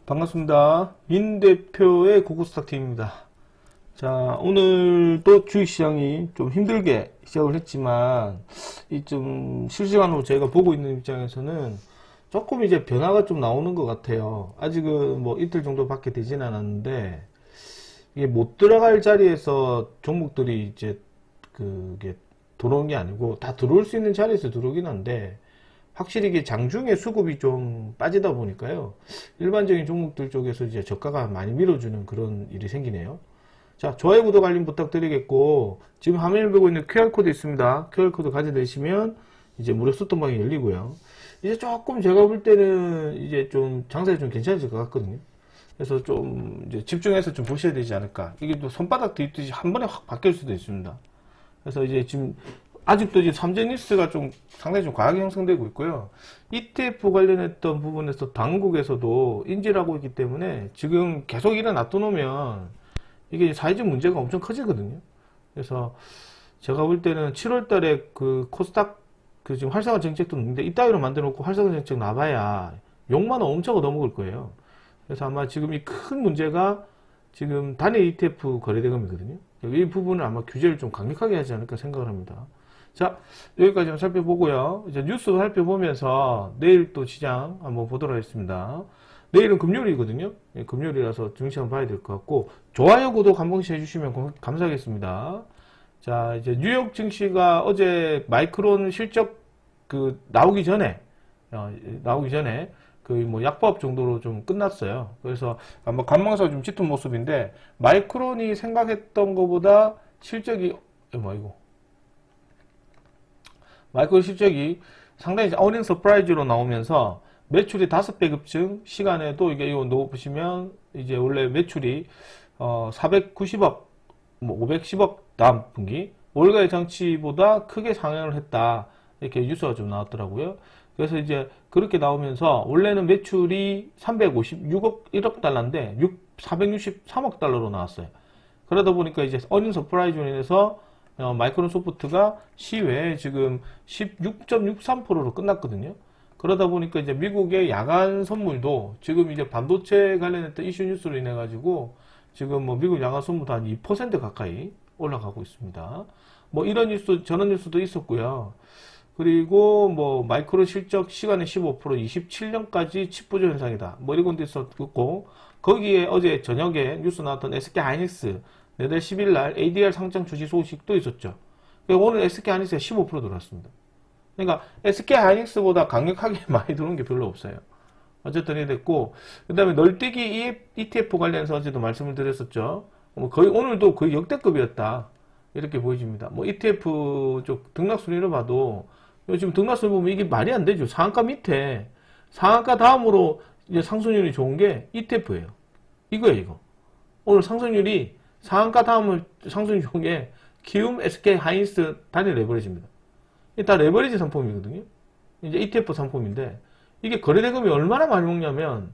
반갑습니다. 민 대표의 고고스탁팀입니다. 자, 오늘 또 주식시장이 좀 힘들게 시작을 했지만, 이 좀 실시간으로 제가 보고 있는 입장에서는 조금 이제 변화가 좀 나오는 것 같아요. 아직은 뭐 이틀 정도밖에 되진 않았는데, 이게 못 들어갈 자리에서 종목들이 이제 그게 들어온 게 아니고, 다 들어올 수 있는 자리에서 들어오긴 한데, 확실히 이게 장중에 수급이 좀 빠지다 보니까요. 일반적인 종목들 쪽에서 이제 저가가 많이 밀어주는 그런 일이 생기네요. 자, 좋아요, 구독, 알림 부탁드리겠고, 지금 화면을 보고 있는 QR코드 있습니다. QR코드 가져내시면 이제 무료 소통방이 열리고요. 이제 조금 제가 볼 때는 이제 좀 장사가 좀 괜찮아질 것 같거든요. 그래서 좀 이제 집중해서 좀 보셔야 되지 않을까. 이게 또 손바닥 뒤집듯이 한 번에 확 바뀔 수도 있습니다. 그래서 이제 지금 아직도 이제 삼재뉴스가 좀 상당히 좀 과하게 형성되고 있고요. ETF 관련했던 부분에서 당국에서도 인지를 하고 있기 때문에 지금 계속 일어났다 놓으면 이게 사회적 문제가 엄청 커지거든요. 그래서 제가 볼 때는 7월 달에 그 코스닥 그 지금 활성화 정책도 있는데 이따위로 만들어 놓고 활성화 정책 나봐야 6만 원 엄청 얻어먹을 거예요. 그래서 아마 지금 이 큰 문제가 지금 단일 ETF 거래대금이거든요. 이 부분을 아마 규제를 좀 강력하게 하지 않을까 생각을 합니다. 자, 여기까지 한번 살펴보고요. 이제 뉴스 살펴보면서 내일 또 시장 한번 보도록 하겠습니다. 내일은 금요일이거든요. 예, 금요일이라서 증시 한번 봐야 될 것 같고, 좋아요, 구독 한 번씩 해주시면 감사하겠습니다. 자, 이제 뉴욕 증시가 어제 마이크론 실적 나오기 전에 거의 뭐 약보합 정도로 좀 끝났어요. 그래서 아마 관망사 좀 짙은 모습인데, 마이크론이 생각했던 것보다 실적이, 마이크론 실적이 상당히 어닝 서프라이즈로 나오면서 매출이 5배 급증, 시간에도 이거 보시면 이제 원래 매출이 490억, 510억 다음 분기 월가 예상치보다 크게 상향을 했다. 이렇게 뉴스가 좀 나왔더라고요. 그래서 이제 그렇게 나오면서 원래는 매출이 356억 1억 달러인데 463억 달러로 나왔어요. 그러다 보니까 이제 어닝 서프라이즈로 인해서 마이크로소프트가 시외에 지금 16.63%로 끝났거든요. 그러다 보니까 이제 미국의 야간 선물도 지금 이제 반도체 관련했던 이슈 뉴스로 인해 가지고 지금 뭐 미국 야간 선물도 한 2% 가까이 올라가고 있습니다. 뭐 이런 뉴스, 저런 뉴스도 있었고요. 그리고 뭐 마이크로 실적 시간의 15% 27년까지 칩 부족 현상이다. 뭐 이런 것도 있었고, 거기에 어제 저녁에 뉴스 나왔던 SK 하이닉스 내달 10일 날 ADR 상장 주식 소식도 있었죠. 오늘 SK 하이닉스가 15% 들어왔습니다. 그러니까 SK 하이닉스보다 강력하게 많이 들어온 게 별로 없어요. 어쨌든 이래 됐고, 그 다음에 널뛰기 ETF 관련해서 어제도 말씀을 드렸었죠. 거의 오늘도 거의 역대급이었다. 이렇게 보여집니다. 뭐 ETF 쪽 등락순위로 봐도 지금 등락순위 보면 이게 말이 안 되죠. 상한가 밑에 상한가 다음으로 이제 상승률이 좋은 게 ETF예요. 이거예요, 이거. 오늘 상승률이 상한가 다음을 상승이 좋은 게 키움, SK, 하이닉스 단일 레버리지입니다. 이게 다 레버리지 상품이거든요. 이제 ETF 상품인데, 이게 거래대금이 얼마나 많이 먹냐면,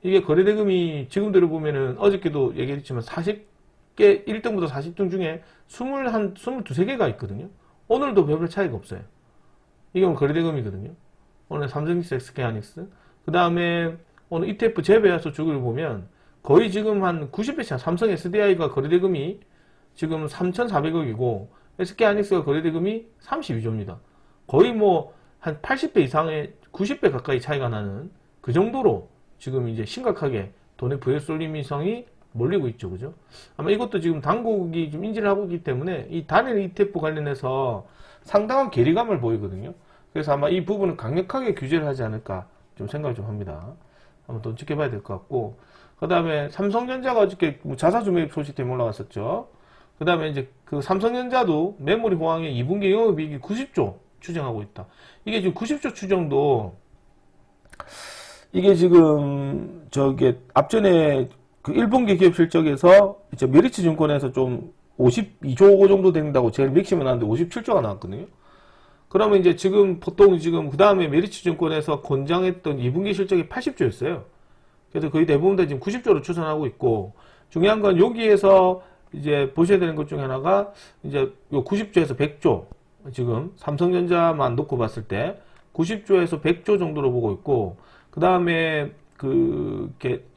이게 거래대금이 지금대로 보면은 어저께도 얘기했지만 40개, 1등부터 40등 중에 22개가 있거든요. 오늘도 별 차이가 없어요. 이게 오늘 거래대금이거든요. 오늘 삼성전자, SK 하이닉스. 그 다음에 오늘 ETF 재배해서 주기를 보면 거의 지금 한 90배 차, 삼성 SDI가 거래대금이 지금 3,400억이고, SK 하이닉스가 거래대금이 32조입니다. 거의 뭐, 한 80배 이상의 90배 가까이 차이가 나는 그 정도로 지금 이제 심각하게 돈의 부의 쏠림 이상이 몰리고 있죠. 그죠? 아마 이것도 지금 당국이 좀 인지를 하고 있기 때문에 이 단일 ETF 관련해서 상당한 괴리감을 보이거든요. 그래서 아마 이 부분은 강력하게 규제를 하지 않을까 좀 생각을 좀 합니다. 한번 더 지켜봐야 될 것 같고, 그 다음에 삼성전자가 어저께 자사주 매입 소식 때문에 올라갔었죠. 그 다음에 이제 그 삼성전자도 메모리 호황에 2분기 영업이익이 90조 추정하고 있다. 이게 지금 90조 추정도 이게 지금 앞전에 그 1분기 기업 실적에서 이제 메리츠 증권에서 좀 52조 정도 된다고 제일 맥시멈 나왔는데 57조가 나왔거든요. 그러면 이제 지금 보통 그 다음에 메리츠 증권에서 권장했던 2분기 실적이 80조였어요. 그래서 거의 대부분 다 지금 90조로 추산하고 있고, 중요한 건 여기에서 이제 보셔야 되는 것 중에 하나가 이제 요 90조에서 100조, 지금 삼성전자만 놓고 봤을 때 90조에서 100조 정도로 보고 있고, 그 다음에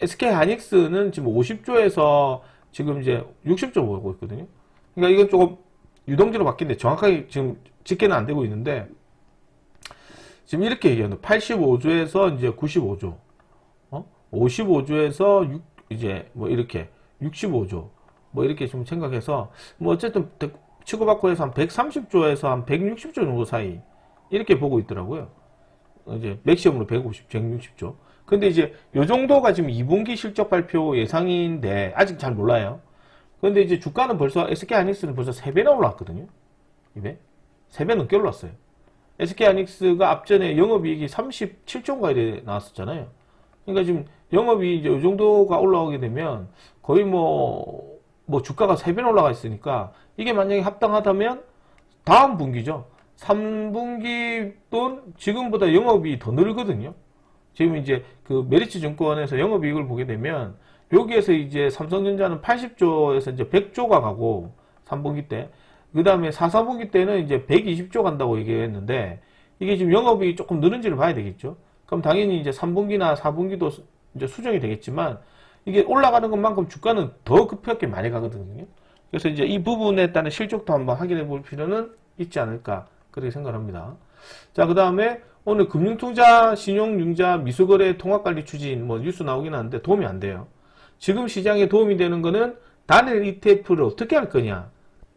SK 하이닉스는 지금 50조에서 지금 이제 60조 보고 있거든요. 그러니까 이건 조금 유동적으로 바뀌는데 정확하게 지금 집계는 안 되고 있는데 지금 이렇게 얘기하는 85조에서 이제 95조, 55조에서 이제 뭐 이렇게 65조, 뭐 이렇게 좀 생각해서 뭐 어쨌든 치고받고 해서 한 130조에서 한 160조 정도 사이 이렇게 보고 있더라고요. 이제 맥시멈으로 160조. 근데 이제 요 정도가 지금 2분기 실적 발표 예상인데 아직 잘 몰라요. 근데 이제 주가는 벌써 SK 하이닉스는 벌써 3배나 올랐거든요. 2배? 3배 넘게 올랐어요. SK 하이닉스가 앞전에 영업이익이 37조인가 이래 나왔었잖아요. 그러니까 지금 영업이 이제 이 정도가 올라오게 되면 거의 뭐 주가가 3배나 올라가 있으니까 이게 만약에 합당하다면 다음 분기죠. 3분기 돈 지금보다 영업이 더 늘거든요. 지금 이제 그 메리츠 증권에서 영업이익을 보게 되면 여기에서 이제 삼성전자는 80조에서 이제 100조가 가고 3분기 때 그 다음에 4, 4분기 때는 이제 120조 간다고 얘기했는데 이게 지금 영업이 조금 느는지를 봐야 되겠죠. 그럼 당연히 이제 3분기나 4분기도 이제 수정이 되겠지만 이게 올라가는 것만큼 주가는 더 급격하게 많이 가거든요. 그래서 이제 이 부분에 따른 실적도 한번 확인해 볼 필요는 있지 않을까 그렇게 생각합니다. 자, 그 다음에 오늘 금융투자, 신용융자, 미수거래, 통합관리 추진 뭐 뉴스 나오긴 하는데 도움이 안 돼요. 지금 시장에 도움이 되는 거는 단일 ETF를 어떻게 할 거냐.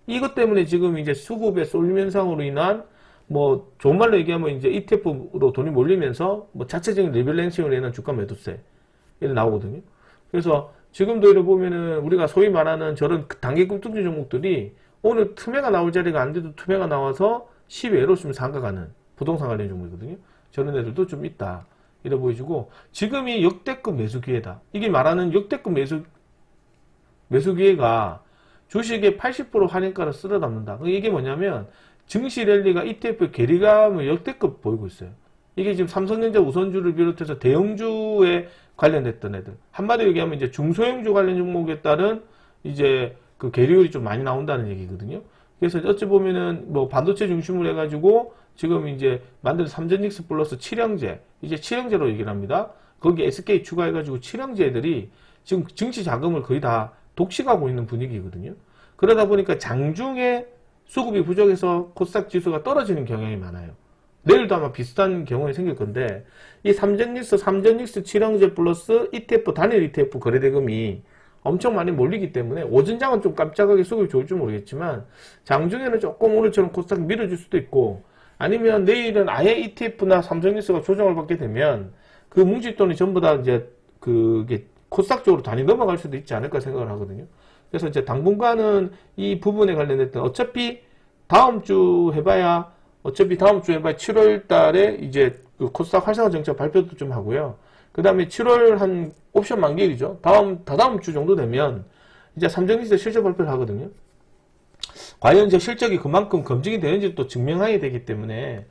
이것 때문에 지금 이제 수급의 쏠림 현상으로 인한 뭐 좋은 말로 얘기하면 이제 ETF로 돈이 몰리면서 뭐 자체적인 리밸런싱을 인한 주가 매도세 이렇게 나오거든요. 그래서 지금도 이렇게 보면은 우리가 소위 말하는 저런 단기 급등주 종목들이 오늘 투매가 나올 자리가 안 돼도 투매가 나와서 10외로 좀 상가가는 부동산 관련 종목이거든요. 저런 애들도 좀 있다. 이래 보여지고 지금이 역대급 매수 기회다. 이게 말하는 역대급 매수 기회가 주식의 80% 할인가를 쓸어 담는다. 이게 뭐냐면 증시 랠리가 ETF 괴리감을 역대급 보이고 있어요. 이게 지금 삼성전자 우선주를 비롯해서 대형주에 관련됐던 애들. 한마디로 얘기하면 이제 중소형주 관련 종목에 따른 이제 그 괴리율이 좀 많이 나온다는 얘기거든요. 그래서 어찌 보면은 뭐 반도체 중심으로 해가지고 지금 이제 만든 삼전닉스 플러스 칠형제, 이제 칠형제로 얘기를 합니다. 거기 SK 추가해가지고 칠형제들이 지금 증시 자금을 거의 다 독식하고 있는 분위기거든요. 그러다 보니까 장중에 수급이 부족해서 코스닥 지수가 떨어지는 경향이 많아요. 내일도 아마 비슷한 경우에 생길 건데 이 삼전닉스 칠형제 플러스 ETF 단일 ETF 거래대금이 엄청 많이 몰리기 때문에 오전장은 좀 깜짝하게 수급이 좋을 줄 모르겠지만 장중에는 조금 오늘처럼 코스닥이 밀어줄 수도 있고 아니면 내일은 아예 ETF나 삼성뉴스가 조정을 받게 되면 그 뭉칫돈이 전부 다 이제 그게 코스닥 쪽으로 단위 넘어갈 수도 있지 않을까 생각을 하거든요. 그래서 이제 당분간은 이 부분에 관련됐던 어차피 다음 주 해봐야 7월 달에 이제 그 코스닥 활성화 정책 발표도 좀 하고요. 그 다음에 7월 한 옵션 만기일이죠. 다다음 주 정도 되면 이제 삼성전자 실적 발표를 하거든요. 과연 이제 실적이 그만큼 검증이 되는지 또 증명해야 되기 때문에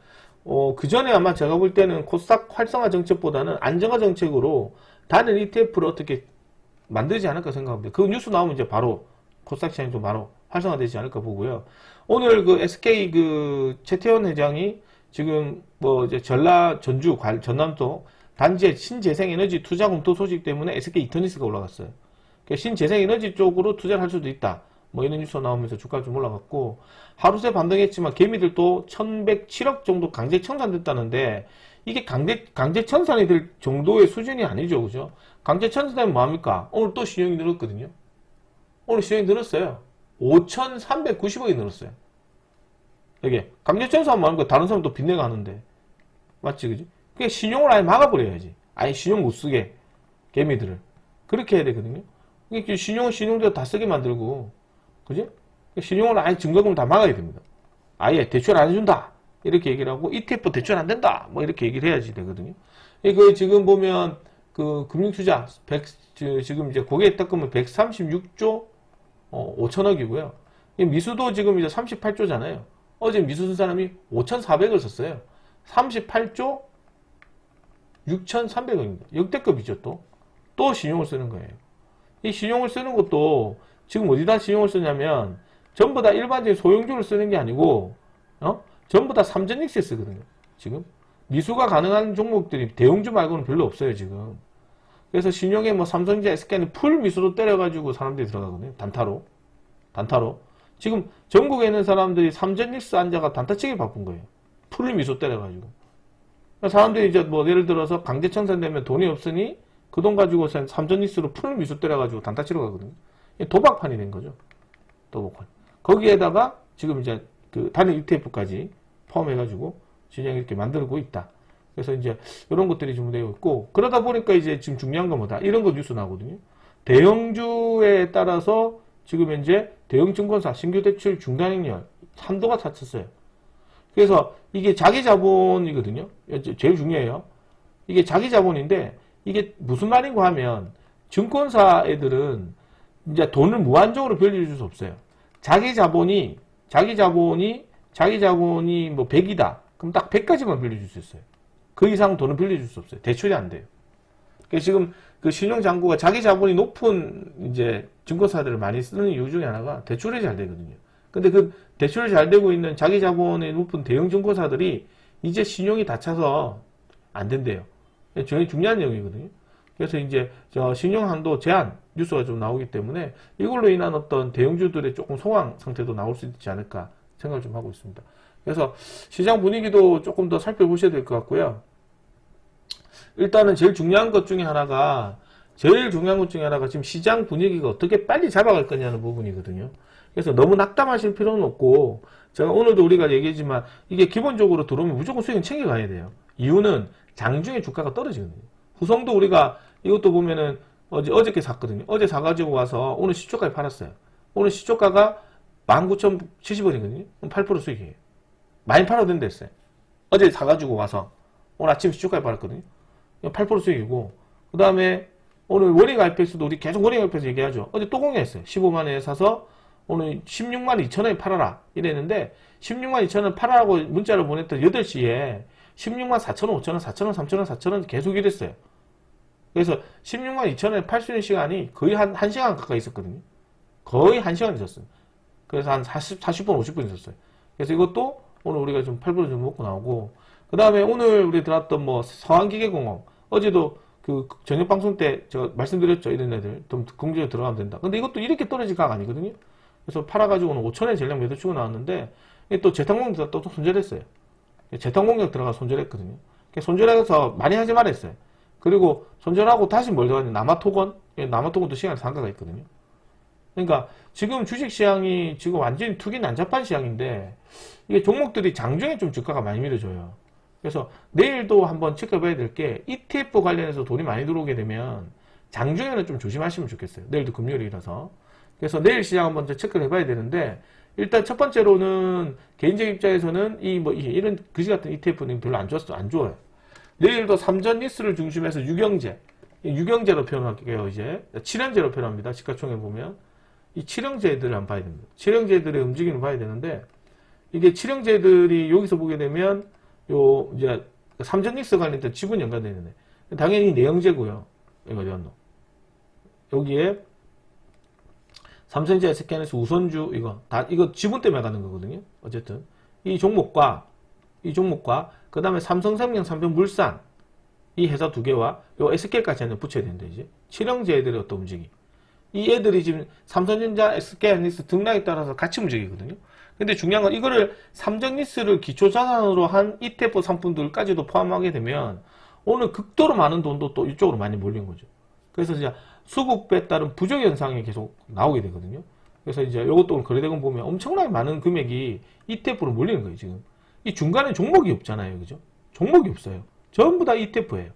그 전에 아마 제가 볼 때는 코스닥 활성화 정책보다는 안정화 정책으로 단일 ETF를 어떻게 만들지 않을까 생각합니다. 그 뉴스 나오면 이제 바로 코스닥 시장이 바로 활성화되지 않을까 보고요. 오늘 그 SK 그 최태원 회장이 지금 뭐 이제 전주 전남도 단지의 신재생에너지 투자 검토 소식 때문에 SK 이터니스가 올라갔어요. 그러니까 신재생에너지 쪽으로 투자를 할 수도 있다. 뭐 이런 뉴스 나오면서 주가가 좀 올라갔고 하루새 반등했지만 개미들도 1107억 정도 강제 청산됐다는데 이게 강제 청산이 될 정도의 수준이 아니죠. 그죠? 강제 청산되면 뭐합니까? 오늘 또 시형이 늘었거든요. 오늘 시형이 늘었어요. 5,390억이 늘었어요. 이게 강제 청산하면 뭐합니까? 다른 사람 또 빚내가 하는데 맞지 그지? 그러니까 신용을 아예 막아버려야지. 아예 신용 못 쓰게 개미들을 그렇게 해야 되거든요. 그러니까 신용은 신용대로 다 쓰게 만들고 그지? 신용을 아예 증거금을 다 막아야 됩니다. 아예 대출 안 해준다. 이렇게 얘기를 하고, ETF 대출 안 된다. 뭐 이렇게 얘기를 해야지 되거든요. 이거 지금 보면, 그, 금융투자, 지금 이제 고객 탁금은 136조 5천억이고요. 미수도 지금 이제 38조잖아요. 어제 미수 쓴 사람이 5,400을 썼어요. 38조 6,300원입니다. 역대급이죠, 또. 또 신용을 쓰는 거예요. 이 신용을 쓰는 것도 지금 어디다 신용을 쓰냐면 전부 다 일반적인 소형주를 쓰는 게 아니고 전부 다 삼전닉스에 쓰거든요. 지금 미수가 가능한 종목들이 대형주 말고는 별로 없어요. 지금 그래서 신용에 뭐 삼성전자, SK는 풀 미수로 때려가지고 사람들이 들어가거든요. 단타로. 지금 전국에 있는 사람들이 삼전닉스 앉아가 단타치기 바쁜 거예요. 풀 미수 때려가지고. 사람들이 이제 뭐 예를 들어서 강제청산 되면 돈이 없으니 그 돈 가지고 삼전닉스로 풀 미수 때려가지고 단타 치러 가거든요. 도박판이 된 거죠. 도박판. 거기에다가 지금 이제 그 단일 ETF까지 포함해가지고 진행을 이렇게 만들고 있다. 그래서 이제 이런 것들이 준비되어 있고, 그러다 보니까 이제 지금 중요한 건 뭐다? 이런 거 뉴스 나오거든요. 대형주에 따라서 지금 현재 대형증권사 신규 대출 중단 행렬 한도가 닫혔어요. 그래서 이게 자기 자본이거든요. 제일 중요해요. 이게 자기 자본인데 이게 무슨 말인가 하면 증권사 애들은 이제 돈을 무한적으로 빌려줄 수 없어요. 자기 자본이 뭐 100이다. 그럼 딱 100까지만 빌려줄 수 있어요. 그 이상 돈을 빌려줄 수 없어요. 대출이 안 돼요. 그러니까 지금 그 신용장구가 자기 자본이 높은 이제 증권사들을 많이 쓰는 이유 중에 하나가 대출이 잘 되거든요. 근데 그 대출이 잘 되고 있는 자기 자본이 높은 대형 증권사들이 이제 신용이 닫혀서 안 된대요. 굉장히 중요한 내용이거든요. 그래서 이제 저 신용한도 제한 뉴스가 좀 나오기 때문에 이걸로 인한 어떤 대형주들의 조금 소강 상태도 나올 수 있지 않을까 생각을 좀 하고 있습니다. 그래서 시장 분위기도 조금 더 살펴보셔야 될 것 같고요. 일단은 제일 중요한 것 중에 하나가 지금 시장 분위기가 어떻게 빨리 잡아갈 거냐는 부분이거든요. 그래서 너무 낙담하실 필요는 없고, 제가 오늘도 우리가 얘기했지만 이게 기본적으로 들어오면 무조건 수익은 챙겨가야 돼요. 이유는 장중에 주가가 떨어지거든요. 후성도 우리가 이것도 보면은 어저께 샀거든요. 어제 사가지고 와서 오늘 시초가에 팔았어요. 오늘 시초가가 19,070원이거든요. 그럼 8% 수익이에요. 많이 팔아도 된다 했어요. 어제 사가지고 와서 오늘 아침 시초가에 팔았거든요. 8% 수익이고, 그 다음에 오늘 워링 IPS도 우리 계속 워링 IPS 얘기하죠. 어제 또 공개했어요. 15만원에 사서 오늘 16만 2천원에 팔아라 이랬는데 16만 2천원 팔아라고 문자를 보냈던 8시에 16만 4천원, 5천원, 4천원, 3천원, 4천원 계속 이랬어요. 그래서 16만 2천원에 팔 수 있는 시간이 거의 한 1시간 가까이 있었거든요. 거의 1시간 있었어요. 그래서 한 40분, 50분 있었어요. 그래서 이것도 오늘 우리가 좀 8% 좀 먹고 나오고, 그 다음에 오늘 우리 들어왔던 뭐 서한기계공업, 어제도 그 저녁 방송 때 제가 말씀드렸죠. 이런 애들 좀 공주에 들어가면 된다. 근데 이것도 이렇게 떨어질 각 아니거든요. 그래서 팔아가지고 오늘 5천원에 전량 매도 치고 나왔는데, 이게 또 재탕공격 또 손절했어요. 재탕공격 들어가 손절했거든요. 손절해서 많이 하지 말았어요. 그리고 손절하고 다시 뭘 들어갔냐, 남아토건도 시간에 상가가 있거든요. 그러니까 지금 주식시장이 지금 완전히 투기 난잡한 시장인데, 이게 종목들이 장중에 좀 주가가 많이 밀어줘요. 그래서 내일도 한번 체크해봐야 될 게, ETF 관련해서 돈이 많이 들어오게 되면 장중에는 좀 조심하시면 좋겠어요. 내일도 금요일이라서. 그래서 내일 시장 한번 체크를 해봐야 되는데, 일단 첫 번째로는 개인적 입장에서는 이런 그지 같은 ETF는 별로 안 좋아요. 내일도 삼전니스를 중심해서 유경제로 표현할게요. 이제 7형제로 표현합니다. 시가총액 보면 이 7형제들을 한번 봐야 됩니다. 7형제들의 움직임을 봐야 되는데, 이게 7형제들이 여기서 보게 되면 이제 삼전닉스 관련된 지분 연관되어 있는데, 당연히 내형제고요. 여기에 삼성전자, SK하이닉스, 우선주 이거 지분 때문에 가는 거거든요. 어쨌든 이 종목과 그 다음에 삼성생명, 삼성물산 이 회사 두 개와 요 SK까지 하나 붙여야 되는데, 이제 7형제 애들의 어떤 움직임, 이 애들이 지금 삼성전자, SK하이닉스 등락에 따라서 같이 움직이거든요. 근데 중요한 건 이거를 삼전니스를 기초자산으로 한 ETF 상품들까지도 포함하게 되면 오늘 극도로 많은 돈도 또 이쪽으로 많이 몰린 거죠. 그래서 이제 수급에 따른 부정현상이 계속 나오게 되거든요. 그래서 이제 이것도 오늘 거래대금 보면 엄청나게 많은 금액이 ETF로 몰리는 거예요, 지금. 이 중간에 종목이 없잖아요, 그죠? 종목이 없어요. 전부 다 ETF예요.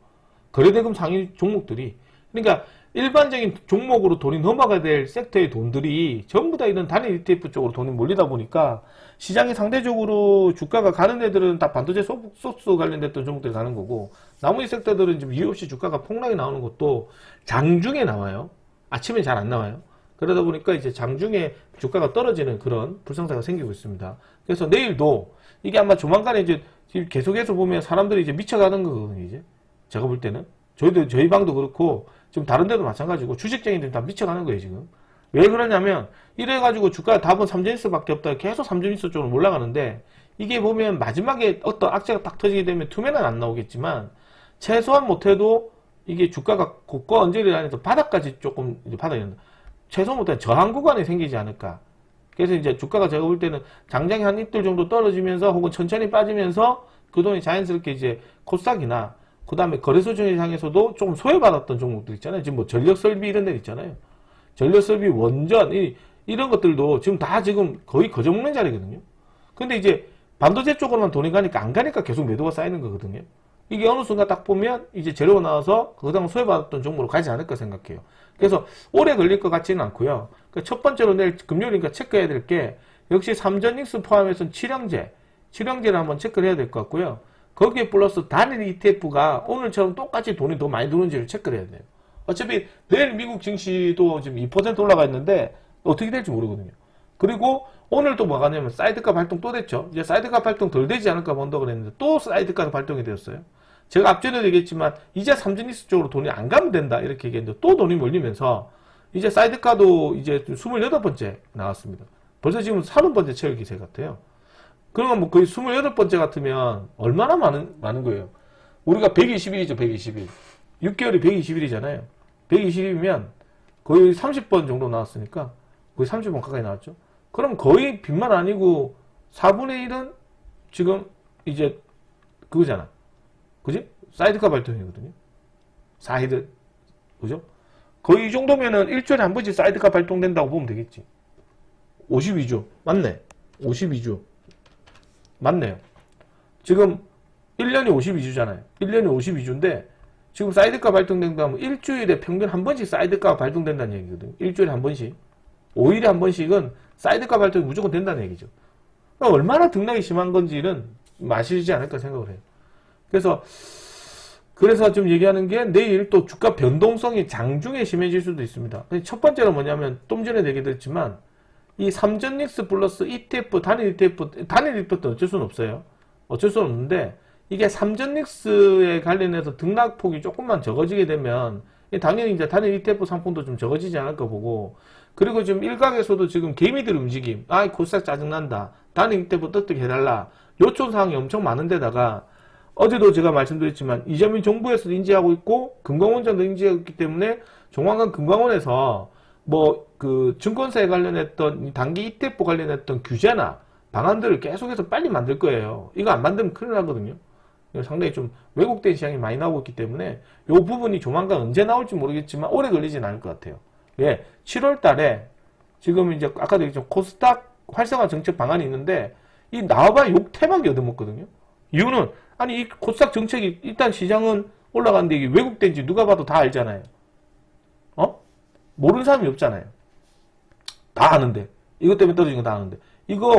거래대금 상위 종목들이. 그러니까 일반적인 종목으로 돈이 넘어가야 될 섹터의 돈들이 전부 다 이런 단일 ETF 쪽으로 돈이 몰리다 보니까 시장이 상대적으로 주가가 가는 애들은 다 반도체 소스 관련됐던 종목들이 가는 거고, 나머지 섹터들은 지금 이유 없이 주가가 폭락이 나오는 것도 장중에 나와요. 아침에 잘 안 나와요. 그러다 보니까 이제 장중에 주가가 떨어지는 그런 불상사가 생기고 있습니다. 그래서 내일도 이게 아마 조만간에 이제 지금 계속해서 보면 사람들이 이제 미쳐가는 거거든요, 이제. 제가 볼 때는. 저희 방도 그렇고, 지금 다른 데도 마찬가지고, 주식쟁이들이 다 미쳐가는 거예요, 지금. 왜 그러냐면, 이래가지고 주가 답은 삼전니스 밖에 없다. 계속 삼전니스 쪽으로 올라가는데, 이게 보면 마지막에 어떤 악재가 딱 터지게 되면 투매는 안 나오겠지만, 최소한 못해도 이게 주가가 고가 언저리 안에서 바닥까지 조금 이제 바닥이 최소 못한 저항 구간이 생기지 않을까. 그래서 이제 주가가 제가 볼 때는 장장이 한 이틀 정도 떨어지면서 혹은 천천히 빠지면서 그 돈이 자연스럽게 이제 코스닥이나 그 다음에 거래소 중시장에서도 조금 소외받았던 종목들 있잖아요. 지금 뭐 전력설비 이런 데 있잖아요. 전력설비, 원전 이런 것들도 지금 다 지금 거의 거저먹는 자리거든요. 근데 이제 반도체 쪽으로만 돈이 가니까 안 가니까 계속 매도가 쌓이는 거거든요. 이게 어느 순간 딱 보면 이제 재료가 나와서 그다음 소외받았던 종목으로 가지 않을까 생각해요. 그래서 오래 걸릴 것 같지는 않고요. 첫 번째로 내일 금요일이니까 체크해야 될 게 역시 삼전익스 포함해서 칠형제를 한번 체크를 해야 될 것 같고요. 거기에 플러스 단일 ETF가 오늘처럼 똑같이 돈이 더 많이 들어오는지를 체크를 해야 돼요. 어차피 내일 미국 증시도 지금 2% 올라가 있는데 어떻게 될지 모르거든요. 그리고 오늘 또 뭐가 냐면 사이드카 발동 또 됐죠. 이제 사이드카 발동 덜 되지 않을까 본다 그랬는데 또 사이드카 발동이 되었어요. 제가 앞전에도 얘기했지만 이제 삼전익스 쪽으로 돈이 안 가면 된다 이렇게 얘기했는데 또 돈이 몰리면서 이제 사이드카도 이제 28번째 나왔습니다. 벌써 지금 30번째 채울 기세 같아요. 그러면 뭐 거의 28번째 같으면 얼마나 많은 거예요. 우리가 120일이죠, 120일. 6개월이 120일이잖아요. 120일이면 거의 30번 정도 나왔으니까 거의 30번 가까이 나왔죠. 그럼 거의 빚만 아니고 4분의 1은 지금 이제 그거잖아. 그지? 사이드카 발동이거든요. 사이드. 그죠? 거의 이 정도면은 일주일에 한 번씩 사이드카 발동된다고 보면 되겠지. 52조. 맞네. 52조. 맞네요. 지금 1년이 52주잖아요. 1년이 52주인데 지금 사이드카 발동된다 하면 일주일에 평균 한 번씩 사이드카가 발동된다는 얘기거든요. 일주일에 한 번씩. 5일에 한 번씩은 사이드카 발동이 무조건 된다는 얘기죠. 그러니까 얼마나 등락이 심한 건지는 아시지 않을까 생각을 해요. 그래서 좀 얘기하는 게 내일 또 주가 변동성이 장중에 심해질 수도 있습니다. 첫 번째는 뭐냐면 좀 전에 얘기했지만 이 삼전익스 플러스 ETF, 단일 ETF도 어쩔 수는 없어요. 어쩔 수는 없는데 이게 삼전익스에 관련해서 등락폭이 조금만 적어지게 되면 당연히 이제 단일 ETF 상품도 좀 적어지지 않을까 보고 그리고 지금 일각에서도 지금 개미들 움직임 코스닥 짜증난다. 단일 ETF 어떻게 해달라. 요청 사항이 엄청 많은데다가 어제도 제가 말씀드렸지만 이재명 정부에서도 인지하고 있고 금감원장도 인지하고 있기 때문에 조만간 금감원에서 그 증권사에 관련했던 단기 ETF 관련했던 규제나 방안들을 계속해서 빨리 만들 거예요. 이거 안 만들면 큰일 나거든요. 상당히 좀 왜곡된 시장이 많이 나오고 있기 때문에 이 부분이 조만간 언제 나올지 모르겠지만 오래 걸리진 않을 것 같아요. 왜? 7월 달에 지금 이제 아까도 얘기했지만 코스닥 활성화 정책 방안이 있는데 이 나와봐야 욕태밖에 얻어먹거든요. 이유는 아니 이 코스닥 정책이 일단 시장은 올라가는데 이게 왜곡된지 누가 봐도 다 알잖아요. 모르는 사람이 없잖아요. 다 아는데 이것 때문에 떨어진 거 다 아는데 이거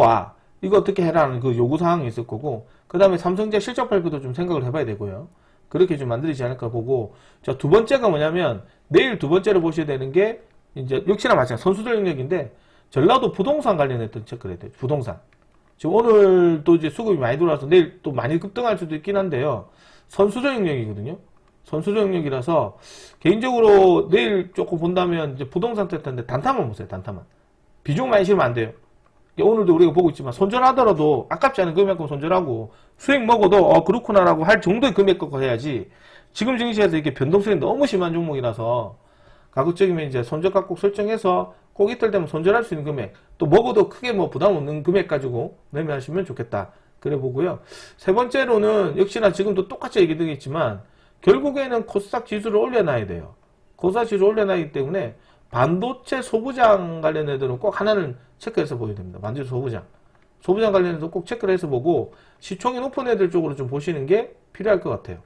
어떻게 해라는 그 요구사항이 있을 거고 그 다음에 삼성전자 실적 발표도 좀 생각을 해봐야 되고요. 그렇게 좀 만들지 않을까 보고 자, 두 번째가 뭐냐면 내일 두 번째로 보셔야 되는 게 이제 역시나 마찬가지 선수들 영역인데 전라도 부동산 관련했던 체크를 해야 돼요. 부동산 지금 오늘 또 이제 수급이 많이 들어와서 내일 또 많이 급등할 수도 있긴 한데요. 선수들 영역이거든요. 선수적 영역이라서 개인적으로 내일 조금 본다면 이제 부동산 텐데 단타만 보세요. 단타만 비중 많이 실으면 안 돼요. 오늘도 우리가 보고 있지만 손절하더라도 아깝지 않은 금액만큼 손절하고 수익 먹어도 그렇구나라고 할 정도의 금액 갖고 해야지 지금 증시에서 이게 변동성이 너무 심한 종목이라서 가급적이면 이제 손절가 꼭 설정해서 꼭 이틀 되면 손절할 수 있는 금액 또 먹어도 크게 부담 없는 금액 가지고 매매하시면 좋겠다. 그래 보고요. 세 번째로는 역시나 지금도 똑같이 얘기드리겠지만 결국에는 코스닥 지수를 올려놔야 돼요. 코스닥 지수를 올려놔야 하기 때문에 반도체 소부장 관련 애들은 꼭 하나는 체크해서 보여야 됩니다. 반도체 소부장. 소부장 관련해서 꼭 체크를 해서 보고 시총이 높은 애들 쪽으로 좀 보시는 게 필요할 것 같아요.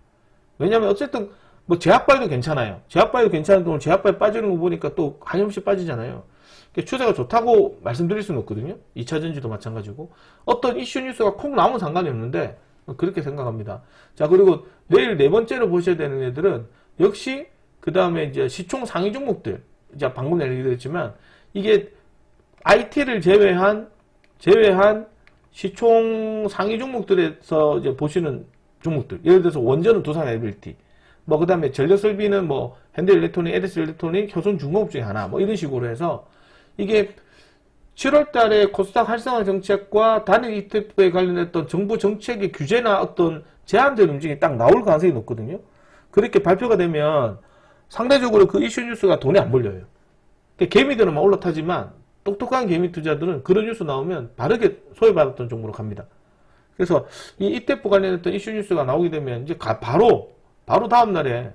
왜냐면 어쨌든 제약바이도 괜찮아요. 제약바이도 괜찮은데 오늘 제약바이 빠지는 거 보니까 또 한염시 빠지잖아요. 추세가 좋다고 말씀드릴 수는 없거든요. 2차전지도 마찬가지고 어떤 이슈 뉴스가 콕 나오면 상관이 없는데 그렇게 생각합니다. 자, 그리고 내일 네 번째로 보셔야 되는 애들은 역시 그 다음에 이제 시총 상위 종목들. 이제 방금 얘기했지만 이게 IT를 제외한 시총 상위 종목들에서 이제 보시는 종목들. 예를 들어서 원전은 두산 에너빌티. 그 다음에 전력설비는 현대일렉트로닉, 에디스일렉트로닉, 효성중공업 중에 하나. 이런 식으로 해서 이게 7월 달에 코스닥 활성화 정책과 단일 ETF에 관련했던 정부 정책의 규제나 어떤 제한된 움직임이 딱 나올 가능성이 높거든요. 그렇게 발표가 되면 상대적으로 그 이슈 뉴스가 돈이 안 몰려요. 개미들은 막 올라타지만 똑똑한 개미 투자들은 그런 뉴스 나오면 바르게 소외받았던 종목으로 갑니다. 그래서 이 ETF 관련했던 이슈 뉴스가 나오게 되면 이제 바로 다음 날에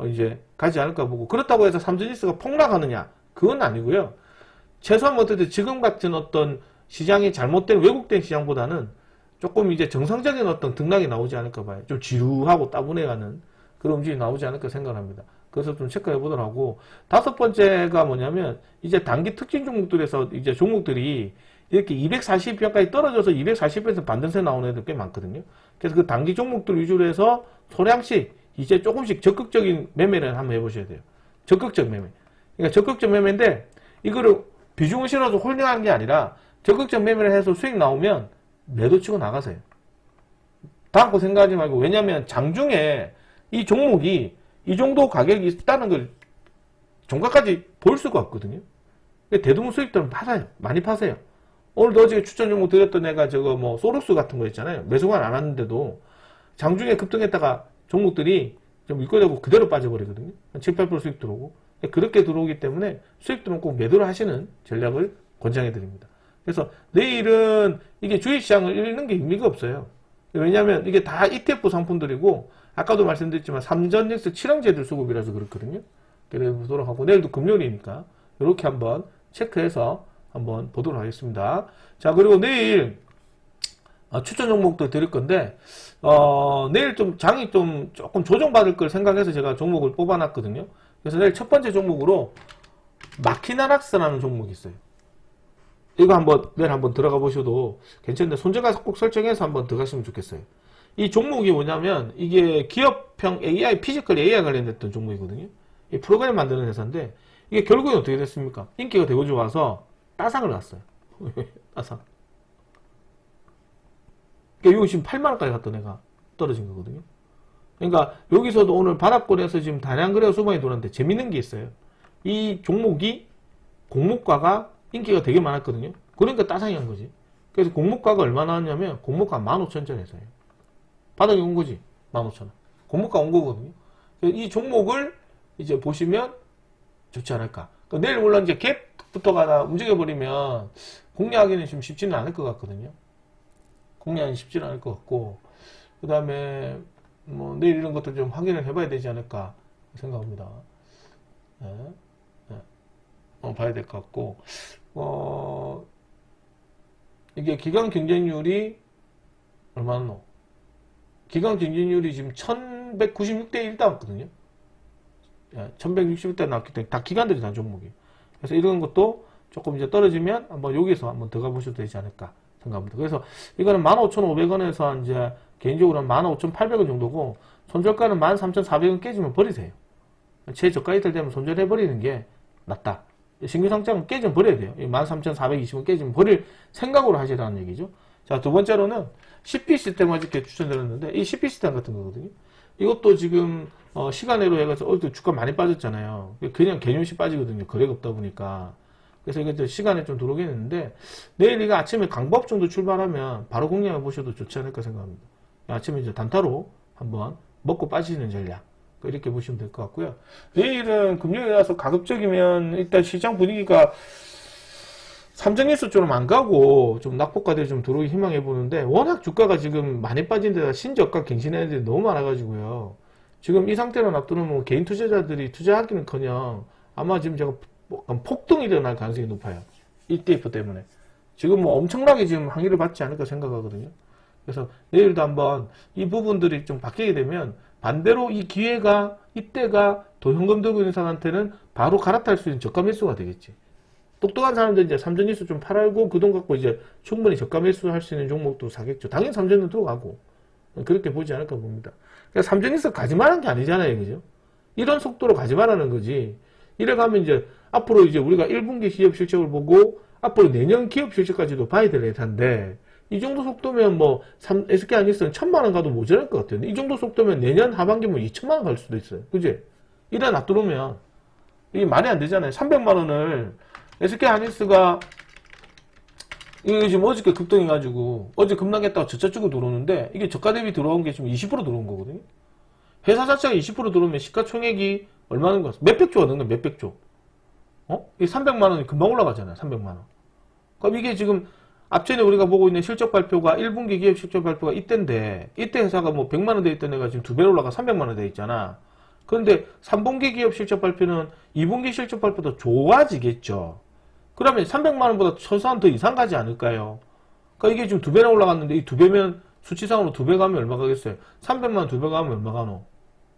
이제 가지 않을까 보고, 그렇다고 해서 삼성지수가 폭락하느냐? 그건 아니고요. 최소한 어쨌든 지금 같은 어떤 시장이 잘못된 왜곡된 시장보다는 조금 이제 정상적인 어떤 등락이 나오지 않을까 봐요. 좀 지루하고 따분해가는 그런 움직임이 나오지 않을까 생각합니다. 그래서 좀 체크해 보도록 하고, 다섯 번째가 뭐냐면 이제 단기 특징 종목들에서 이제 종목들이 이렇게 240편까지 떨어져서 240편에서 반등세 나오는 애들 꽤 많거든요. 그래서 그 단기 종목들 위주로 해서 소량씩 이제 조금씩 적극적인 매매를 한번 해보셔야 돼요. 적극적 매매. 그러니까 적극적 매매인데 이거를 비중을 실어서 홀딩하는 게 아니라 적극적 매매를 해서 수익 나오면 매도 치고 나가세요. 다음 거 생각하지 말고, 왜냐면 장중에 이 종목이 이 정도 가격이 있다는 걸 종가까지 볼 수가 없거든요. 대부분 수익들은 받아요. 많이 파세요. 오늘도 어제 추천 종목 드렸던 애가 저거 뭐 소록스 같은 거 있잖아요. 매수가 안 왔는데도 장중에 급등했다가 종목들이 좀 입고되고 그대로 빠져버리거든요. 7, 8% 수익 들어오고. 그렇게 들어오기 때문에 수익 들어오면 꼭 매도를 하시는 전략을 권장해 드립니다. 그래서 내일은 이게 주식시장을 읽는 게 의미가 없어요. 왜냐하면 이게 다 ETF 상품들이고, 아까도 말씀드렸지만 삼전닉스 7형제들 수급이라서 그렇거든요. 그래서 보도록 하고, 내일도 금요일이니까 이렇게 한번 체크해서 한번 보도록 하겠습니다. 자, 그리고 내일 추천 종목도 드릴 건데, 내일 좀 장이 좀 조금 조정받을 걸 생각해서 제가 종목을 뽑아놨거든요. 그래서 내일 첫 번째 종목으로 마키나락스라는 종목이 있어요. 이거 내일 한번 들어가 보셔도 괜찮은데, 손절가 꼭 설정해서 한번 들어가시면 좋겠어요. 이 종목이 뭐냐면, 이게 기업형 AI, 피지컬 AI 관련됐던 종목이거든요. 이 프로그램 만드는 회사인데, 이게 결국엔 어떻게 됐습니까? 인기가 되고 좋아서 따상을 났어요. 따상. 그러니까 이거 지금 8만원까지 갔던 애가 떨어진 거거든요. 그러니까 여기서도 오늘 바닥권에서 지금 다량 거래가 수반이 돌았는데, 재밌는 게 있어요. 이 종목이 공모가가 인기가 되게 많았거든요. 그러니까 따상이 한 거지. 그래서 공모가가 얼마 나왔냐면, 공모가 15,000원짜리에서요. 바닥에 온 거지. 15,000원. 공모가 온 거거든요. 그래서 이 종목을 이제 보시면 좋지 않을까. 그러니까 내일 물론 이제 갭부터가 움직여버리면 공략하기는 좀 쉽지는 않을 것 같거든요. 공략이 쉽지는 않을 것 같고, 그 다음에 뭐 내일 이런 것도 좀 확인을 해봐야 되지 않을까 생각합니다. 네. 네. 봐야 될 것 같고, 이게 기간 경쟁률이 얼마나? 기간 경쟁률이 지금 1196대 1 나왔거든요. 1161대 나왔기 때문에 다 기관들이 다 종목이. 그래서 이런 것도 조금 이제 떨어지면 한번 여기서 한번 들어가 보셔도 되지 않을까 생각합니다. 그래서 이거는 15,500원에서 이제 개인적으로는 15,800원 정도고, 손절가는 13,400원 깨지면 버리세요. 최저가이들 되면 손절해 버리는 게 낫다. 신규 상장은 깨지면 버려야 돼요. 13,420원 깨지면 버릴 생각으로 하시라는 얘기죠. 자, 두 번째로는 CP 시스템 어저께 추천드렸는데, 이 CP 시스템 같은 거거든요. 이것도 지금 시간으로 해가지고 주가 많이 빠졌잖아요. 그냥 개념시 빠지거든요. 거래가 없다 보니까. 그래서 이거 시간에 좀 들어오겠는데, 내일 이거 아침에 강법 정도 출발하면 바로 공략해 보셔도 좋지 않을까 생각합니다. 아침에 이제 단타로 한번 먹고 빠지는 전략, 이렇게 보시면 될 것 같고요. 내일은 금요일이라서 가급적이면 일단 시장 분위기가 삼성일수 좀 안 가고 좀 낙폭가들이 좀 들어오기 희망해 보는데, 워낙 주가가 지금 많이 빠진 데다 신저가 갱신하는 애들이 너무 많아가지고요. 지금 이 상태로 놔두면 뭐 개인 투자자들이 투자하기는커녕 아마 지금 제가 폭등이 일어날 가능성이 높아요. ETF 때문에. 지금 뭐 엄청나게 지금 항의를 받지 않을까 생각하거든요. 그래서 내일도 한번 이 부분들이 좀 바뀌게 되면, 반대로 이 기회가, 이때가 더 현금 들고 있는 사람한테는 바로 갈아탈 수 있는 저가 매수가 되겠지. 똑똑한 사람들 이제 삼전지수 좀 팔고 그 돈 갖고 이제 충분히 저가 매수할 수 있는 종목도 사겠죠. 당연히 삼전도 들어가고. 그렇게 보지 않을까 봅니다. 그러니까 삼전지수 가지 말라는 게 아니잖아요. 그죠? 이런 속도로 가지 말라는 거지. 이래 가면 이제 앞으로 이제 우리가 1분기 기업 실적을 보고 앞으로 내년 기업 실적까지도 봐야 될 텐데, 이 정도 속도면 뭐 SK 하이닉스는 1,000만원 가도 모자랄 것 같아요. 이 정도 속도면 내년 하반기면 2,000만원 갈 수도 있어요. 그지? 이래 놔두면 이게 말이 안 되잖아요. 300만원을 SK 하이닉스가 이게 지금 어저께 급등해가지고 어제 급락했다가 저차 쪽으로 들어오는데, 이게 저가 대비 들어온 게 지금 20% 들어온 거거든요. 회사 자체가 20% 들어오면 시가총액이 얼마는 거 몇백 조가 넘는 거야, 몇백 조. 이 300만 원이 금방 올라가잖아요, 300만 원. 그럼 이게 지금 앞전에 우리가 보고 있는 실적 발표가 1분기 기업 실적 발표가 이때인데, 이때 회사가 뭐 100만 원 돼 있던 애가 지금 2배로 올라가 300만 원 돼 있잖아. 그런데 3분기 기업 실적 발표는 2분기 실적 발표도 좋아지겠죠. 그러면 300만 원보다 최소한 더 이상 가지 않을까요? 그러니까 이게 지금 2배나 올라갔는데, 이 2배면 수치상으로 2배 가면 얼마 가겠어요? 300만 원 2배 가면 얼마 가노?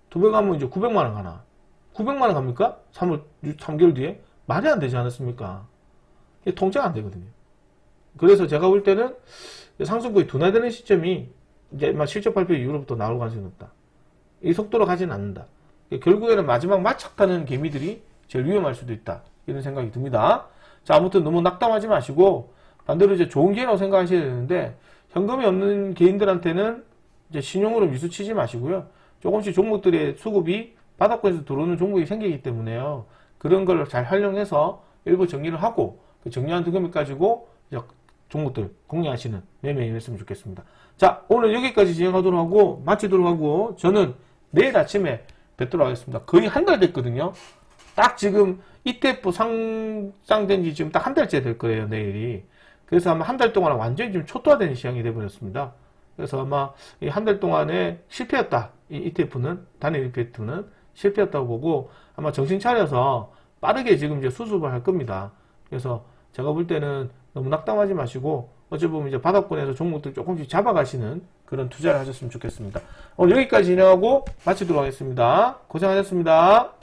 2배 가면 이제 900만 원 가나? 900만 원 갑니까? 3개월 뒤에? 말이 안 되지 않았습니까? 이게 통제가 안 되거든요. 그래서 제가 볼 때는 상승폭이 둔화되는 시점이 이제 실적 발표 이후로부터 나올 가능성이 높다. 이 속도로 가지는 않는다. 결국에는 마지막 마착하는 개미들이 제일 위험할 수도 있다. 이런 생각이 듭니다. 자, 아무튼 너무 낙담하지 마시고 반대로 이제 좋은 기회라고 생각하셔야 되는데, 현금이 없는 개인들한테는 이제 신용으로 미수치지 마시고요. 조금씩 종목들의 수급이 바닥권에서 들어오는 종목이 생기기 때문에요. 그런 걸 잘 활용해서 일부 정리를 하고, 그 정리한 금액 가지고 이제 종목들 공략하시는 매매했으면 좋겠습니다. 자, 오늘 여기까지 진행하도록 하고 마치도록 하고, 저는 내일 아침에 뵙도록 하겠습니다. 거의 한 달 됐거든요. 딱 지금 ETF 상장된 지 지금 딱 한 달째 될 거예요, 내일이. 그래서 아마 한 달 동안 완전히 좀 초토화되는 시장이 되어버렸습니다. 그래서 아마 이 한 달 동안에 실패였다. 이 ETF는, 단일 ETF는 실패였다고 보고, 아마 정신 차려서 빠르게 지금 이제 수습을 할 겁니다. 그래서 제가 볼 때는 너무 낙담하지 마시고, 어찌 보면 이제 바닥권에서 종목들 조금씩 잡아가시는 그런 투자를 하셨으면 좋겠습니다. 오늘 여기까지 진행하고 마치도록 하겠습니다. 고생하셨습니다.